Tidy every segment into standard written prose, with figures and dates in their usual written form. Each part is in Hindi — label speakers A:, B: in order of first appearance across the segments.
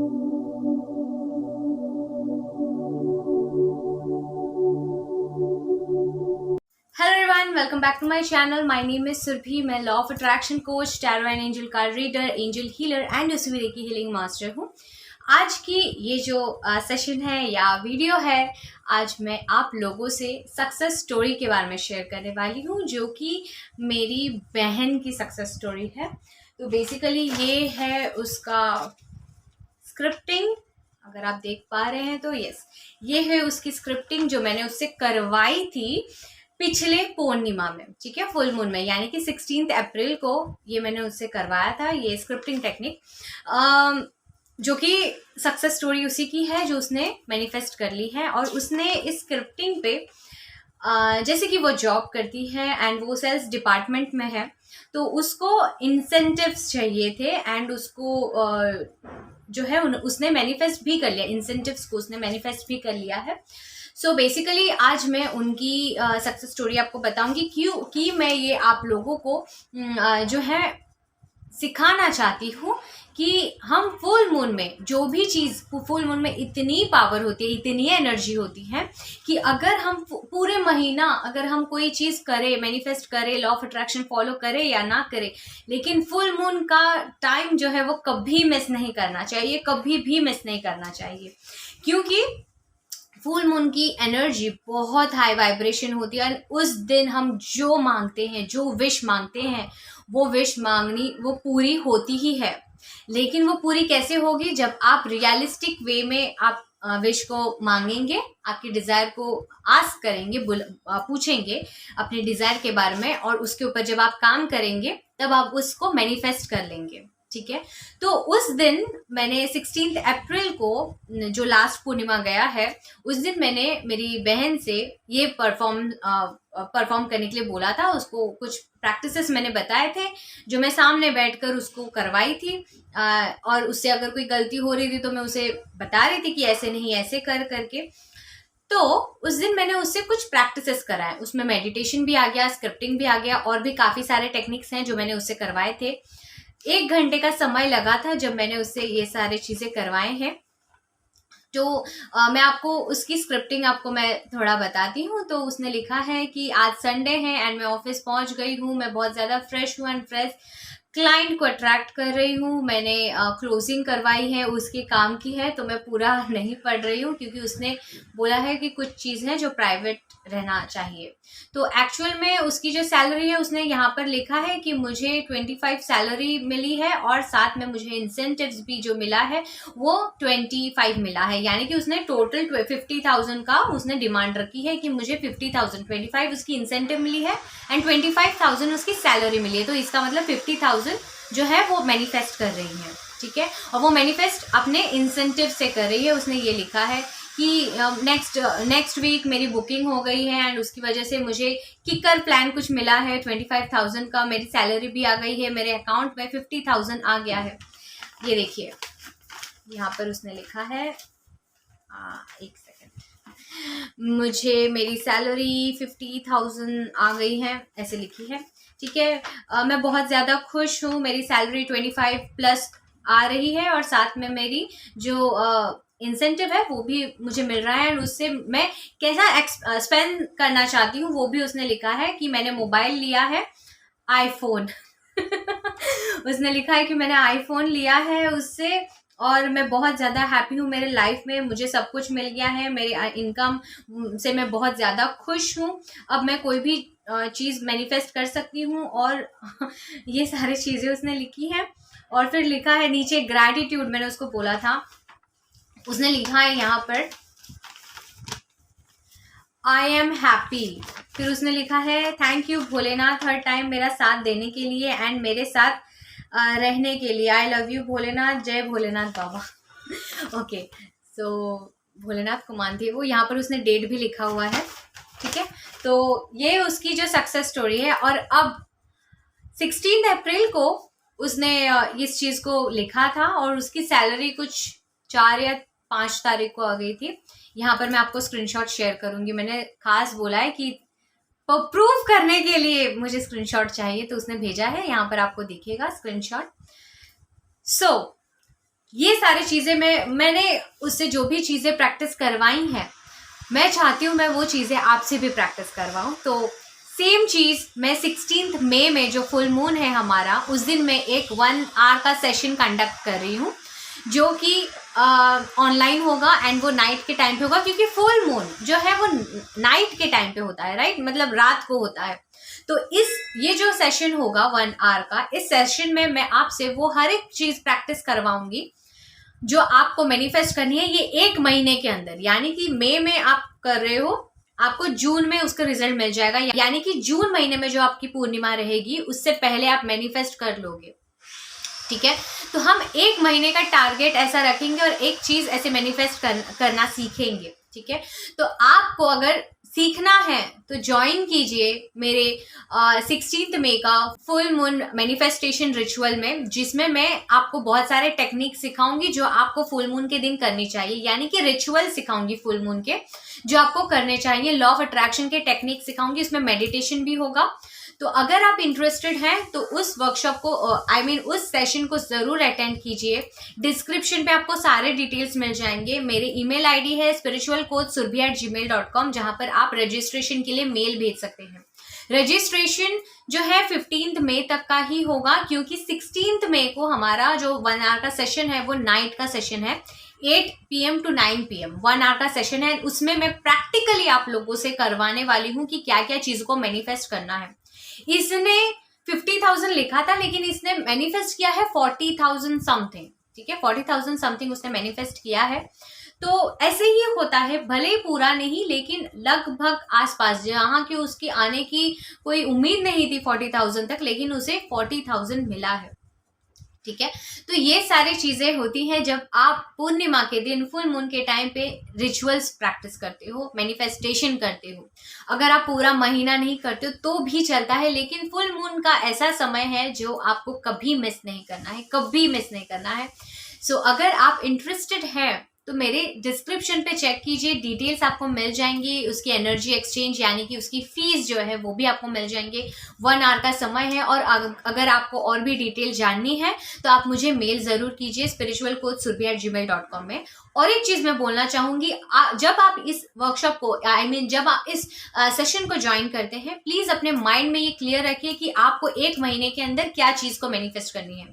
A: Hello everyone, welcome back to my channel. My name is Surabhi. मैं law of attraction coach, tarot and angel card reader, angel healer and उसमें रेकी हीलिंग मास्टर हूँ। आज की ये जो सेशन है या वीडियो है, आज मैं आप लोगों से सक्सेस स्टोरी के बारे में शेयर करने वाली हूँ, जो कि मेरी बहन की सक्सेस स्टोरी है। तो बेसिकली ये है उसका स्क्रिप्टिंग। अगर आप देख पा रहे हैं तो यस, ये है उसकी स्क्रिप्टिंग जो मैंने उससे करवाई थी पिछले पूर्णिमा में, ठीक है, फुल मून में, यानी कि 16 अप्रैल को ये मैंने उससे करवाया था, ये स्क्रिप्टिंग टेक्निक, जो कि सक्सेस स्टोरी उसी की है जो उसने मैनिफेस्ट कर ली है। और उसने इस स्क्रिप्टिंग पे जैसे कि वो जॉब करती है एंड वो सेल्स डिपार्टमेंट में है, तो उसको इंसेंटिव्स चाहिए थे एंड उसको जो है उसने मैनिफेस्ट भी कर लिया, इंसेंटिव्स को उसने मैनिफेस्ट भी कर लिया है। सो बेसिकली आज मैं उनकी सक्सेस स्टोरी आपको बताऊंगी, क्यों कि मैं ये आप लोगों को जो है सिखाना चाहती हूँ कि हम फुल मून में जो भी चीज़, फुल मून में इतनी पावर होती है, इतनी एनर्जी होती है कि अगर हम पूरे महीना अगर हम कोई चीज़ करें, मैनिफेस्ट करें, लॉ ऑफ अट्रैक्शन फॉलो करें या ना करें, लेकिन फुल मून का टाइम जो है वो कभी मिस नहीं करना चाहिए, कभी भी मिस नहीं करना चाहिए, क्योंकि फुल मून की एनर्जी बहुत हाई वाइब्रेशन होती है। और उस दिन हम जो मांगते हैं, जो विश मांगते हैं, वो विश मांगनी वो पूरी होती ही है। लेकिन वो पूरी कैसे होगी? जब आप रियलिस्टिक वे में आप विश को मांगेंगे, आपके डिजायर को आस्क करेंगे, पूछेंगे अपने डिजायर के बारे में, और उसके ऊपर जब आप काम करेंगे तब आप उसको मैनिफेस्ट कर लेंगे, ठीक है। तो उस दिन मैंने 16 अप्रैल को, जो लास्ट पूर्णिमा गया है, उस दिन मैंने मेरी बहन से ये परफॉर्म करने के लिए बोला था। उसको कुछ प्रैक्टिसेस मैंने बताए थे जो मैं सामने बैठकर उसको करवाई थी, और उससे अगर कोई गलती हो रही थी तो मैं उसे बता रही थी कि ऐसे नहीं, ऐसे कर करके। तो उस दिन मैंने उससे कुछ प्रैक्टिसेस कराए, उसमें मेडिटेशन भी आ गया, स्क्रिप्टिंग भी आ गया, और भी काफ़ी सारे टेक्निक्स हैं जो मैंने उससे करवाए थे। 1 घंटे का समय लगा था जब मैंने उससे ये सारी चीज़ें करवाए हैं। जो मैं आपको उसकी स्क्रिप्टिंग आपको मैं थोड़ा बताती हूँ। तो उसने लिखा है कि आज संडे है एंड मैं ऑफिस पहुँच गई हूँ, मैं बहुत ज़्यादा फ्रेश हूँ एंड फ्रेश क्लाइंट को अट्रैक्ट कर रही हूँ। मैंने क्लोजिंग करवाई है, उसके काम की है, तो मैं पूरा नहीं पढ़ रही हूँ क्योंकि उसने बोला है कि कुछ चीज़ है जो प्राइवेट रहना चाहिए। तो एक्चुअल में उसकी जो सैलरी है, उसने यहाँ पर लिखा है कि मुझे 25 सैलरी मिली है और साथ में मुझे इंसेंटिव्स भी जो मिला है वो 25 मिला है, यानी कि उसने टोटल 50,000 का उसने डिमांड रखी है कि मुझे 50,000, 25 उसकी इंसेंटिव मिली है एंड 25,000 उसकी सैलरी मिली है। तो इसका मतलब 50,000 जो है वो मैनिफेस्ट कर रही है, ठीक है। और वो मैनिफेस्ट अपने इंसेंटिव से कर रही है। उसने ये लिखा है कि नेक्स्ट वीक मेरी बुकिंग हो गई है एंड उसकी वजह से मुझे किकर प्लान कुछ मिला है 25,000 का, मेरी सैलरी भी आ गई है, मेरे अकाउंट में 50,000 आ गया है। ये देखिए यहाँ पर उसने लिखा है, एक सेकेंड, मुझे मेरी सैलरी 50,000 आ गई है, ऐसे लिखी है, ठीक है। मैं बहुत ज़्यादा खुश हूँ, मेरी सैलरी 25 प्लस आ रही है और साथ में मेरी जो इंसेंटिव है वो भी मुझे मिल रहा है, और उससे मैं कैसा स्पेंड करना चाहती हूँ वो भी उसने लिखा है कि मैंने मोबाइल लिया है, आईफोन उसने लिखा है कि मैंने आईफोन लिया है उससे, और मैं बहुत ज़्यादा हैप्पी हूँ मेरे लाइफ में, मुझे सब कुछ मिल गया है, मेरे इनकम से मैं बहुत ज़्यादा खुश हूँ, अब मैं कोई भी चीज़ मैनिफेस्ट कर सकती हूँ। और ये सारी चीज़ें उसने लिखी हैं। और फिर लिखा है नीचे ग्रैटिट्यूड, मैंने उसको बोला था, उसने लिखा है यहाँ पर आई एम हैप्पी। फिर उसने लिखा है thank you Bholenath her time मेरा साथ देने के लिए एंड मेरे साथ रहने के लिए, आई लव यू भोलेनाथ, जय भोलेनाथ बाबा ओके, सो भोलेनाथ को मानती है वो। यहाँ पर उसने डेट भी लिखा हुआ है, ठीक है। तो ये उसकी जो सक्सेस स्टोरी है। और अब 16 अप्रैल को उसने इस चीज़ को लिखा था और उसकी सैलरी कुछ 4 या 5 तारीख को आ गई थी। यहाँ पर मैं आपको स्क्रीनशॉट शेयर करूंगी, मैंने खास बोला है कि प्रूव करने के लिए मुझे स्क्रीनशॉट चाहिए, तो उसने भेजा है, यहाँ पर आपको दिखेगा स्क्रीनशॉट। सो ये सारी चीज़ें मैंने उससे जो भी चीज़ें प्रैक्टिस करवाई हैं, मैं चाहती हूँ मैं वो चीज़ें आपसे भी प्रैक्टिस करवाऊँ। तो सेम चीज़ मैं 16 मई में जो फुल मून है हमारा, उस दिन मैं एक 1 आवर का सेशन कंडक्ट कर रही हूँ, जो कि ऑनलाइन होगा एंड वो नाइट के टाइम पे होगा, क्योंकि फुल मून जो है वो नाइट के टाइम पे होता है, राइट, मतलब रात को होता है। तो ये जो सेशन होगा 1 आवर का, इस सेशन में मैं आपसे वो हर एक चीज़ प्रैक्टिस करवाऊंगी जो आपको मैनिफेस्ट करनी है ये 1 महीने के अंदर। यानी कि मई में आप कर रहे हो, आपको जून में उसका रिजल्ट मिल जाएगा, यानी कि जून महीने में जो आपकी पूर्णिमा रहेगी उससे पहले आप मैनिफेस्ट कर लोगे। ठीक है, तो हम 1 महीने का टारगेट ऐसा रखेंगे और एक चीज ऐसे मैनिफेस्ट करना सीखेंगे। ठीक है, तो आपको अगर सीखना है तो ज्वाइन कीजिए मेरे 16 मई का फुल मून मैनिफेस्टेशन रिचुअल में, जिसमें मैं आपको बहुत सारे टेक्निक सिखाऊंगी जो आपको फुल मून के दिन करनी चाहिए, यानी कि रिचुअल सिखाऊंगी फुल मून के जो आपको करने चाहिए। लॉ ऑफ अट्रैक्शन के टेक्निक सिखाऊंगी, उसमें मेडिटेशन भी होगा। तो अगर आप इंटरेस्टेड हैं तो उस वर्कशॉप को उस सेशन को जरूर अटेंड कीजिए। डिस्क्रिप्शन पे आपको सारे डिटेल्स मिल जाएंगे। मेरे ईमेल आईडी है spiritualcoachsurbi@gmail.com, जहां पर आप रजिस्ट्रेशन के लिए मेल भेज सकते हैं। रजिस्ट्रेशन जो है 15 मई तक का ही होगा, क्योंकि 16 मई को हमारा जो 1 आवर का सेशन है वो नाइट का सेशन है, 8 PM to 9 PM 1 आवर का सेशन है। उसमें मैं प्रैक्टिकली आप लोगों से करवाने वाली हूँ कि क्या क्या चीजों को मैनिफेस्ट करना है। इसने 50,000 लिखा था, लेकिन इसने मैनिफेस्ट किया है 40,000 समथिंग। ठीक है, 40,000 समथिंग उसने मैनिफेस्ट किया है। तो ऐसे ही होता है, भले ही पूरा नहीं लेकिन लगभग आसपास, जहाँ की उसकी आने की कोई उम्मीद नहीं थी 40,000 तक, लेकिन उसे 40,000 मिला है। ठीक है, तो ये सारी चीजें होती हैं जब आप पूर्णिमा के दिन फुल मून के टाइम पे रिचुअल्स प्रैक्टिस करते हो, मैनिफेस्टेशन करते हो। अगर आप पूरा महीना नहीं करते हो तो भी चलता है, लेकिन फुल मून का ऐसा समय है जो आपको कभी मिस नहीं करना है, कभी मिस नहीं करना है। सो अगर आप इंटरेस्टेड हैं तो मेरे डिस्क्रिप्शन पे चेक कीजिए, डिटेल्स आपको मिल जाएंगी। उसकी एनर्जी एक्सचेंज यानी कि उसकी फीस जो है वो भी आपको मिल जाएंगे। 1 आवर का समय है, और अगर आपको और भी डिटेल जाननी है तो आप मुझे मेल जरूर कीजिए spiritualcoachsurbi@gmail.com में। और एक चीज मैं बोलना चाहूंगी, जब आप इस वर्कशॉप को जब आप इस सेशन को ज्वाइन करते हैं, प्लीज अपने माइंड में ये क्लियर रखिए कि आपको 1 महीने के अंदर क्या चीज को मैनिफेस्ट करनी है।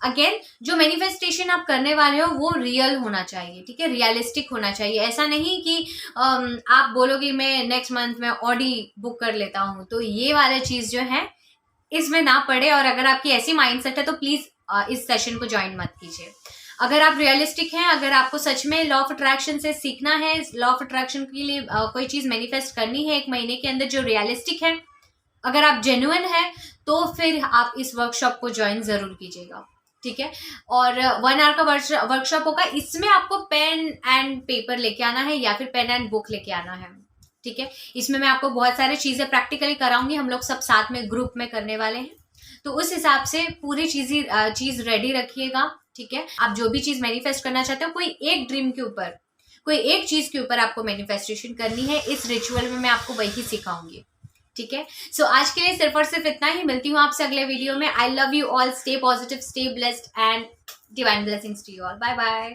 A: अगेन, जो मैनिफेस्टेशन आप करने वाले हो वो रियल होना चाहिए। ठीक है, रियलिस्टिक होना चाहिए। ऐसा नहीं कि आप बोलोगे मैं नेक्स्ट मंथ में ऑडी बुक कर लेता हूँ, तो ये वाला चीज जो है इसमें ना पड़े। और अगर आपकी ऐसी माइंडसेट है तो प्लीज इस सेशन को ज्वाइन मत कीजिए। अगर आप रियलिस्टिक हैं, अगर आपको सच में लॉ ऑफ अट्रैक्शन से सीखना है, लॉ ऑफ अट्रैक्शन के लिए कोई चीज मैनिफेस्ट करनी है 1 महीने के अंदर जो रियलिस्टिक है, अगर आप जेन्युइन है, तो फिर आप इस वर्कशॉप को ज्वाइन जरूर कीजिएगा। ठीक है, और 1 आवर का वर्कशॉप होगा। इसमें आपको पेन एंड पेपर लेके आना है या फिर पेन एंड बुक लेके आना है। ठीक है, इसमें मैं आपको बहुत सारी चीजें प्रैक्टिकली कराऊंगी, हम लोग सब साथ में ग्रुप में करने वाले हैं। तो उस हिसाब से पूरी चीज रेडी रखिएगा। ठीक है, आप जो भी चीज मैनिफेस्ट करना चाहते हो, कोई एक ड्रीम के ऊपर, कोई एक चीज के ऊपर आपको मैनिफेस्टेशन करनी है, इस रिचुअल में मैं आपको वही सिखाऊंगी। ठीक है, सो आज के लिए सिर्फ और सिर्फ इतना ही। मिलती हूँ आपसे अगले वीडियो में। I love you all, stay positive, stay blessed and divine blessings to you all. Bye bye.